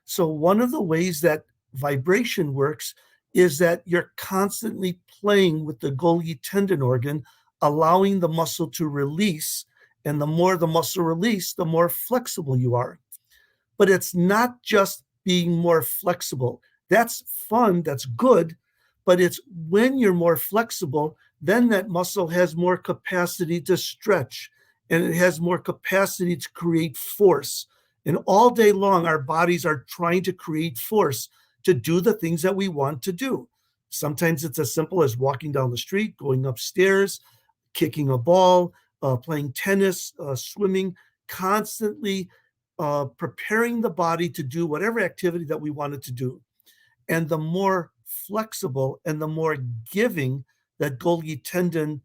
So one of the ways that vibration works is that you're constantly playing with the Golgi tendon organ, allowing the muscle to release. And the more the muscle release, the more flexible you are. But it's not just being more flexible. That's fun, that's good, but it's when you're more flexible, then that muscle has more capacity to stretch and it has more capacity to create force. And all day long, our bodies are trying to create force to do the things that we want to do. Sometimes it's as simple as walking down the street, going upstairs, kicking a ball, playing tennis, swimming, constantly preparing the body to do whatever activity that we want it to do. And the more flexible and the more giving that Golgi tendon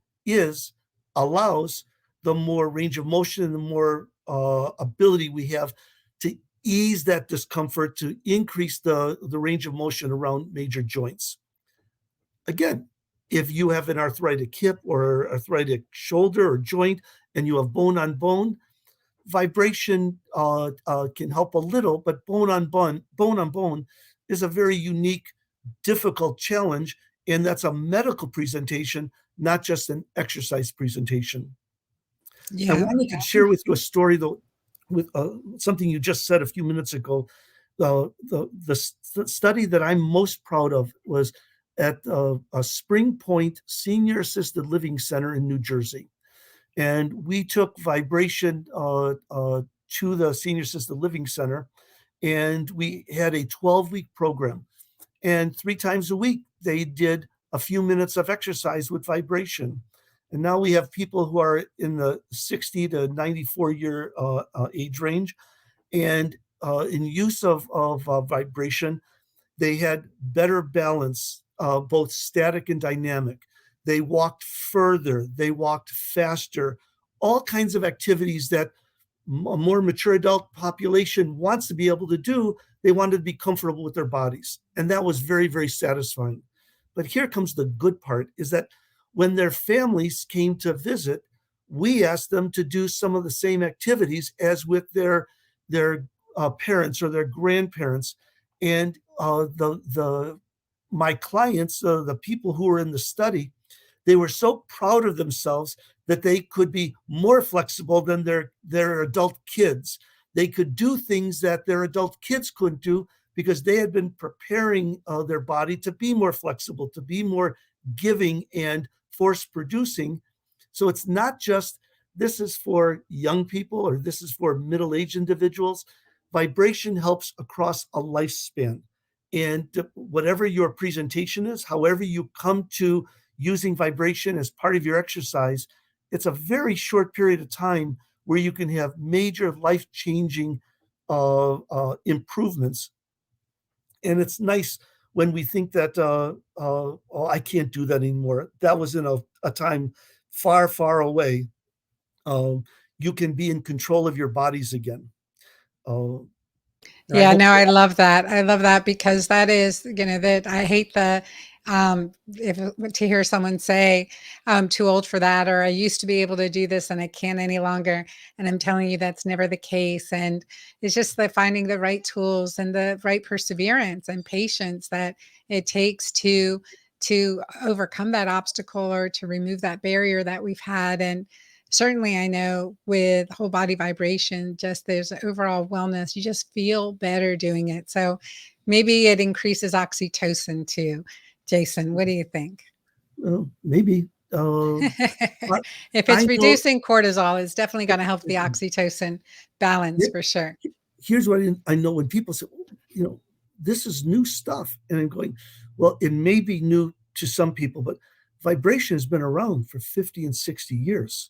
allows, the more range of motion and the more ability we have to ease that discomfort, to increase the range of motion around major joints. Again, if you have an arthritic hip or arthritic shoulder or joint and you have bone on bone, vibration can help a little, but bone on bone is a very unique, difficult challenge, and that's a medical presentation, not just an exercise presentation. I Yeah. wanted to share with you a story, though, with something you just said a few minutes ago. The study that I'm most proud of was at a Spring Point Senior Assisted Living Center in New Jersey. And we took vibration to the Senior Assisted Living Center, and we had a 12-week program. And 3 times a week, they did a few minutes of exercise with vibration. And now we have people who are in the 60 to 94-year age range. And in use of vibration, they had better balance, both static and dynamic. They walked further, they walked faster, all kinds of activities that a more mature adult population wants to be able to do. They wanted to be comfortable with their bodies. And that was very, very satisfying. But here comes the good part, is that when their families came to visit, we asked them to do some of the same activities as with their parents or their grandparents. And my clients, the people who were in the study, they were so proud of themselves that they could be more flexible than their adult kids. They could do things that their adult kids couldn't do because they had been preparing their body to be more flexible, to be more giving and force producing. So it's not just this is for young people or this is for middle-aged individuals. Vibration helps across a lifespan. And whatever your presentation is, however you come to using vibration as part of your exercise, it's a very short period of time where you can have major life-changing improvements. And it's nice when we think that, oh, I can't do that anymore. That was in a time far, far away. You can be in control of your bodies again. And I Yeah, hope no, I that, love that. I love that because that is, that I hate if to hear someone say, I'm too old for that, or I used to be able to do this and I can't any longer. And I'm telling you, that's never the case. And it's just the finding the right tools and the right perseverance and patience that it takes to overcome that obstacle or to remove that barrier that we've had. And certainly I know with whole body vibration, just there's an overall wellness, you just feel better doing it. So maybe it increases oxytocin too. Jason, what do you think? well, maybe. uh, but If it's I know reducing cortisol, it's definitely going to help the it, oxytocin balance it, for sure. here's what I know when people say, you know, this is new stuff. And I'm going, well, it may be new to some people, but vibration has been around for 50 and 60 years.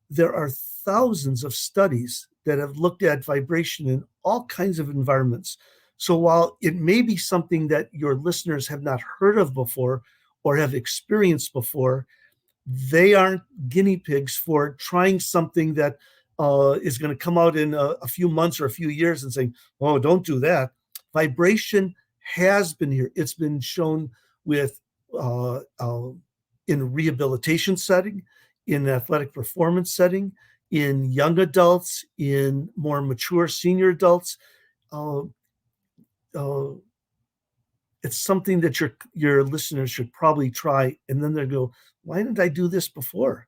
There are thousands of studies that have looked at vibration in all kinds of environments. So while it may be something that your listeners have not heard of before or have experienced before, they aren't guinea pigs for trying something that is going to come out in a few months or a few years and saying, oh, don't do that. Vibration has been here. It's been shown with in rehabilitation setting, in athletic performance setting, in young adults, in more mature senior adults. Uh, uh, it's something that your listeners should probably try, and then they go, why didn't I do this before?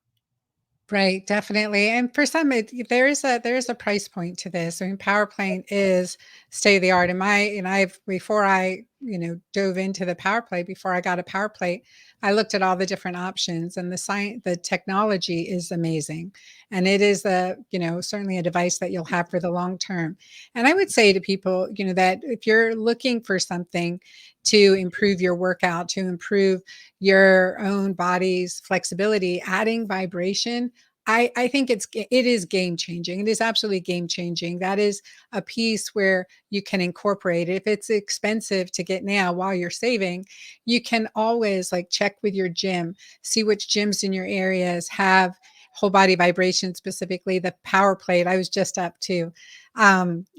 Right, definitely. And for some, there is a price point to this. I mean, power plane is state of the art. And I've before I dove into the power plate, before I got a power plate, I looked at all the different options, and the technology is amazing, and it is certainly a device that you'll have for the long term. And I would say to people, that if you're looking for something to improve your workout, to improve your own body's flexibility, adding vibration, I think it is game changing. It is absolutely game changing. That is a piece where you can incorporate it. If it's expensive to get now while you're saving, you can always like check with your gym, see which gyms in your areas have whole body vibration, specifically the power plate. I was just up to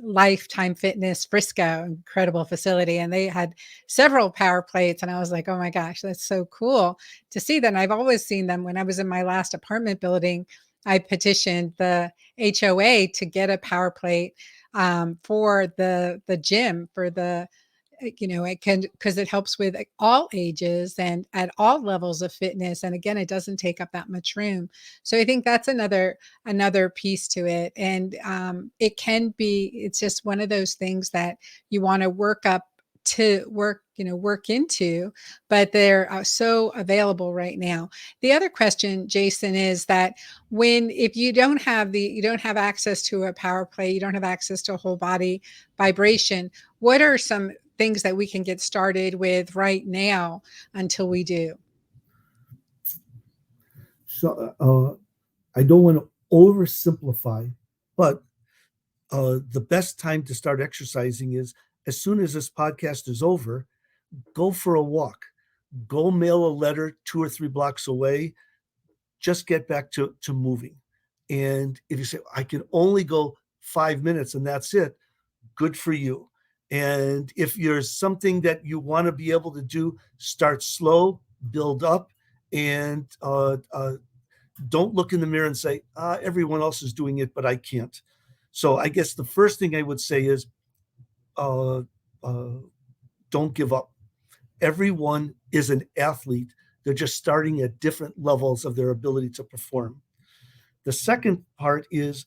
Lifetime Fitness Frisco, incredible facility, and they had several power plates, and I was like, oh my gosh, that's so cool to see them. I've always seen them. When I was in my last apartment building, I petitioned the HOA to get a power plate for the gym, for the it can, because it helps with all ages and at all levels of fitness, and again, it doesn't take up that much room. So I think that's another piece to it. And it can be, it's just one of those things that you want to work into, but they're so available right now. The other question, Jason, is that if you don't have access to a power play, you don't have access to a whole body vibration, what are some things that we can get started with right now until we do? So I don't want to oversimplify, but the best time to start exercising is as soon as this podcast is over, go for a walk, go mail a letter 2 or 3 blocks away, just get back to moving. And if you say, I can only go 5 minutes and that's it, good for you. And if there's something that you want to be able to do, start slow, build up, and don't look in the mirror and say, everyone else is doing it, but I can't. So I guess the first thing I would say is uh, uh, don't give up. Everyone is an athlete. They're just starting at different levels of their ability to perform. The second part is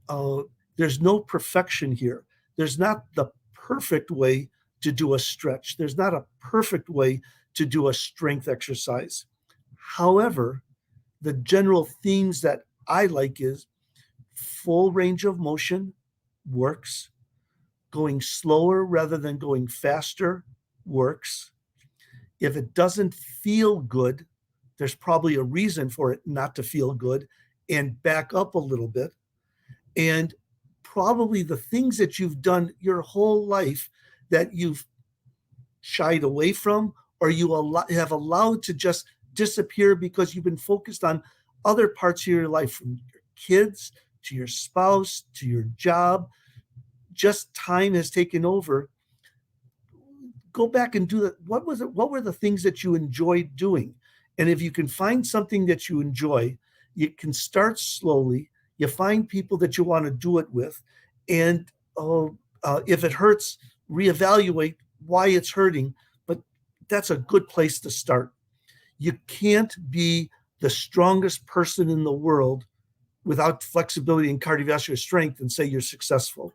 uh, there's no perfection here. There's not the perfect way to do a stretch. There's not a perfect way to do a strength exercise. However, the general themes that I like is full range of motion works, going slower rather than going faster works. If it doesn't feel good, there's probably a reason for it not to feel good, and back up a little bit. And probably the things that you've done your whole life that you've shied away from or have allowed to just disappear because you've been focused on other parts of your life, from your kids to your spouse to your job, just time has taken over. Go back and do that. What were the things that you enjoyed doing? And if you can find something that you enjoy, you can start slowly. You find people that you want to do it with, and if it hurts, reevaluate why it's hurting. But that's a good place to start. You can't be the strongest person in the world without flexibility and cardiovascular strength and say you're successful.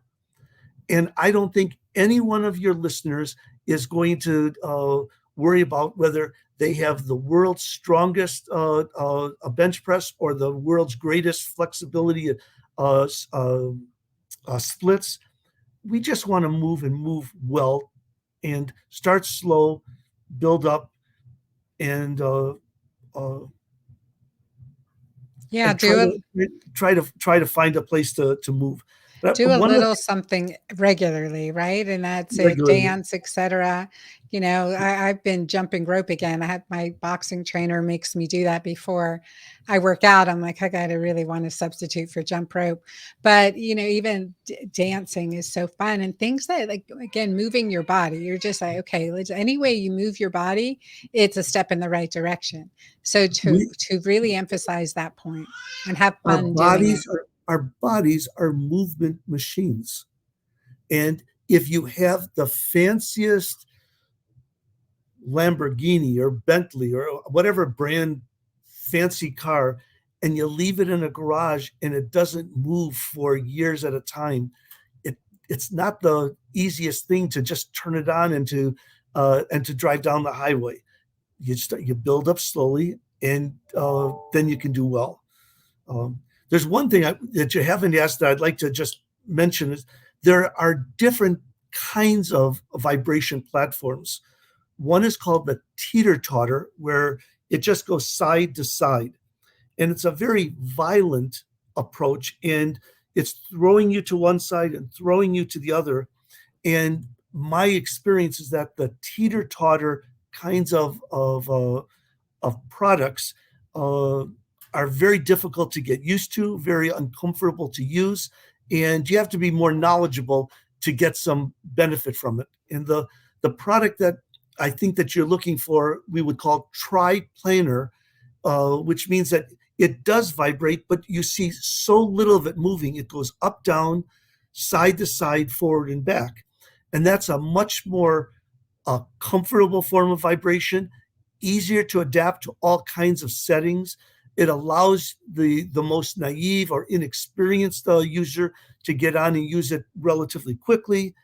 And I don't think any one of your listeners is going to worry about whether they have the world's strongest a bench press or the world's greatest flexibility uh, uh, splits. We just want to move and move well and start slow, build up, and uh, Yeah, and try to find a place to move. But do a one of the little something regularly, right? And that's it, regularly, dance, etc. I've been jumping rope again. I had my boxing trainer makes me do that before I work out. I'm like, I gotta really want to substitute for jump rope. But even dancing is so fun, and things that, like, again, moving your body. You're just like, okay, any way you move your body, it's a step in the right direction. So to we to really emphasize that point and have our fun doing it. bodies are movement machines. And if you have the fanciest Lamborghini or Bentley or whatever brand fancy car, and you leave it in a garage and it doesn't move for years at a time, it it's not the easiest thing to just turn it on and to drive down the highway. You build up slowly, and then you can do well. Um, there's one thing that you haven't asked that I'd like to just mention is there are different kinds of vibration platforms. One is called the teeter-totter, where it just goes side to side. And it's a very violent approach, and it's throwing you to one side and throwing you to the other. And my experience is that the teeter-totter kinds of products uh, are very difficult to get used to, very uncomfortable to use, and you have to be more knowledgeable to get some benefit from it. And the product that I think that you're looking for, we would call triplanar, which means that it does vibrate, but you see so little of it moving. It goes up, down, side to side, forward, and back. And that's a much more comfortable form of vibration, easier to adapt to all kinds of settings. It allows the most naive or inexperienced user to get on and use it relatively quickly.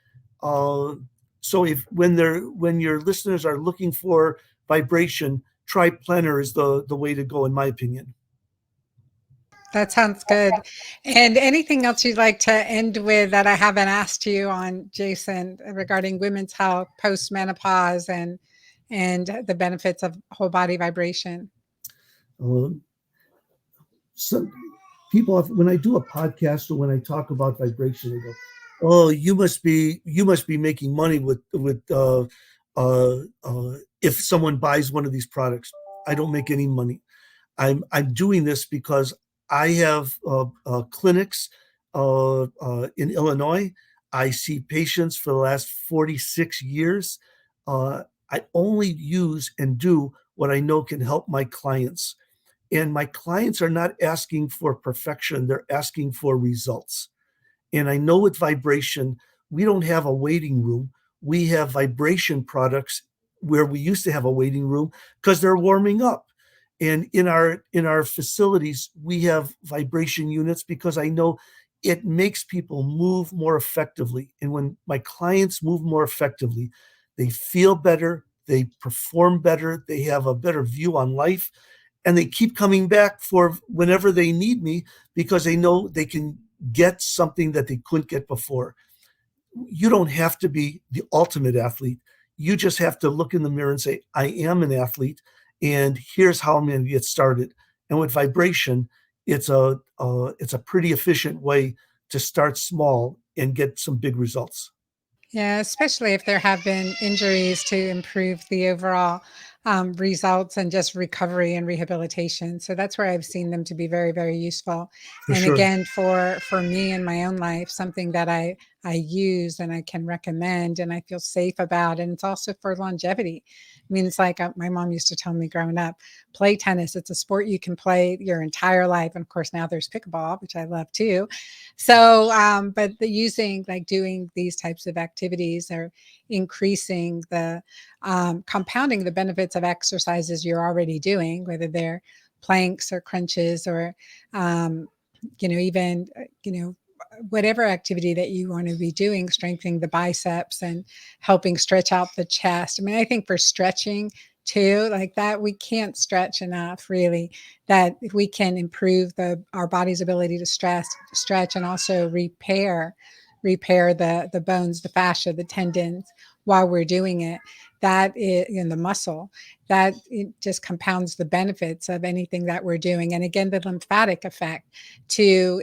Uh, so if when your listeners are looking for vibration, triplanar is the way to go, in my opinion. That sounds good. And anything else you'd like to end with that I haven't asked you on, Jason, regarding women's health, post-menopause, and the benefits of whole body vibration? Uh, some people, when I do a podcast or when I talk about vibration, they go, "Oh, you must be making money with if someone buys one of these products." I don't make any money. I'm doing this because I have clinics in Illinois. I see patients for the last 46 years. I only use and do what I know can help my clients. And my clients are not asking for perfection, they're asking for results. And I know with vibration, we don't have a waiting room. We have vibration products where we used to have a waiting room because they're warming up. And in our facilities, we have vibration units because I know it makes people move more effectively. And when my clients move more effectively, they feel better, they perform better, they have a better view on life, and they keep coming back for whenever they need me because they know they can get something that they couldn't get before. You don't have to be the ultimate athlete. You just have to look in the mirror and say, I am an athlete, and here's how I'm going to get started. And with vibration, it's a pretty efficient way to start small and get some big results. Yeah, especially if there have been injuries, to improve the overall results and just recovery and rehabilitation. So that's where I've seen them to be very, very useful. For And sure. again, for me in my own life, something that I use and I can recommend and I feel safe about. And it's also for longevity. I mean, it's like my mom used to tell me growing up, play tennis. It's a sport you can play your entire life. And of course, now there's pickleball, which I love too. So, but using, like, doing these types of activities are increasing the compounding the benefits of exercises you're already doing, whether they're planks or crunches or, um, even, whatever activity that you want to be doing, strengthening the biceps and helping stretch out the chest. I mean, I think for stretching too, like that we can't stretch enough, really, that if we can improve our body's ability to stretch and also repair the bones, the fascia, the tendons while we're doing it, that is in the muscle, that it just compounds the benefits of anything that we're doing. And again, the lymphatic effect to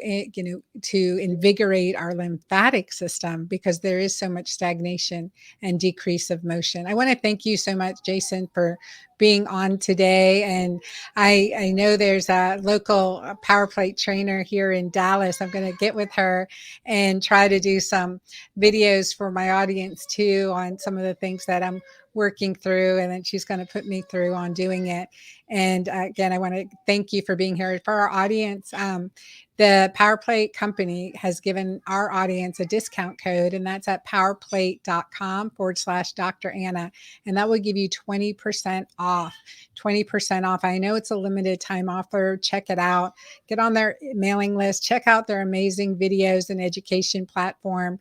invigorate our lymphatic system, because there is so much stagnation and decrease of motion. I want to thank you so much, Jason, for being on today. And I know there's a local power plate trainer here in Dallas. I'm going to get with her and try to do some videos for my audience too on some of the things that I'm working through, and then she's going to put me through on doing it. And again, I want to thank you for being here. For our audience, the PowerPlate company has given our audience a discount code, and that's at powerplate.com/Dr. Anna. And that will give you 20% off. 20% off. I know it's a limited time offer. Check it out. Get on their mailing list. Check out their amazing videos and education platform.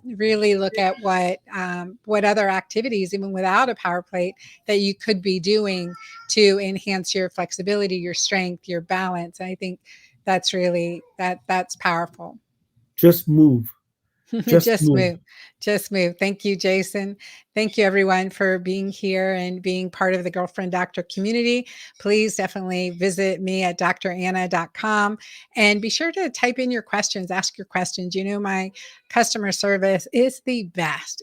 Really look at what other activities, even without a power plate, that you could be doing to enhance your flexibility, your strength, your balance. I think that's really that's powerful. Just move. Just Just move. move. Just move. Thank you, Jason. Thank you, everyone, for being here and being part of the Girlfriend Doctor community. Please definitely visit me at dranna.com and be sure to type in your questions, ask your questions. You know, my customer service is the best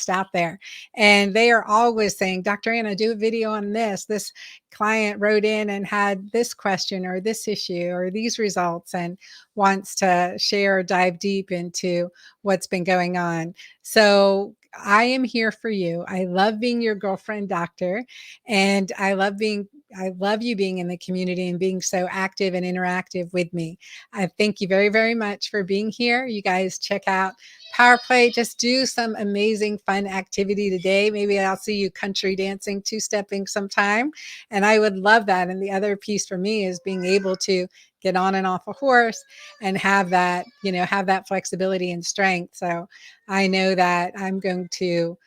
out there. And they are always saying, Dr. Anna, do a video on this. This client wrote in and had this question or this issue or these results and wants to share, dive deep into what's been going on. So I am here for you. I love being your girlfriend doctor, and I love you being in the community and being so active and interactive with me. I thank you very, very much for being here. You guys check out Power Play. Just do some amazing fun activity today. Maybe I'll see you country dancing, two-stepping sometime. And I would love that. And the other piece for me is being able to get on and off a horse and have that, have that flexibility and strength. So I know that I'm going to,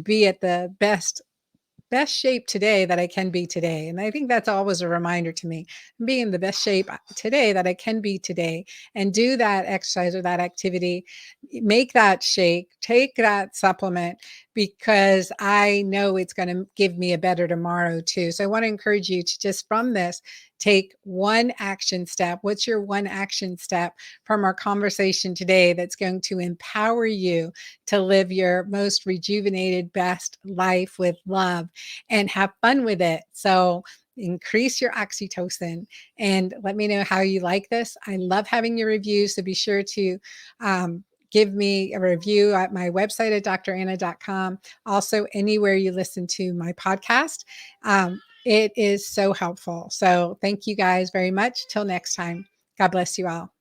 be at the best shape today that I can be today. And I think that's always a reminder to me, be in the best shape today that I can be today, and do that exercise or that activity, make that shake, take that supplement, because I know it's going to give me a better tomorrow too. So I want to encourage you to just from this, take one action step. What's your one action step from our conversation today that's going to empower you to live your most rejuvenated, best life with love and have fun with it? So increase your oxytocin and let me know how you like this. I love having your reviews. So be sure to give me a review at my website at dranna.com. Also, anywhere you listen to my podcast. It is so helpful. So thank you guys very much. Till next time. God bless you all.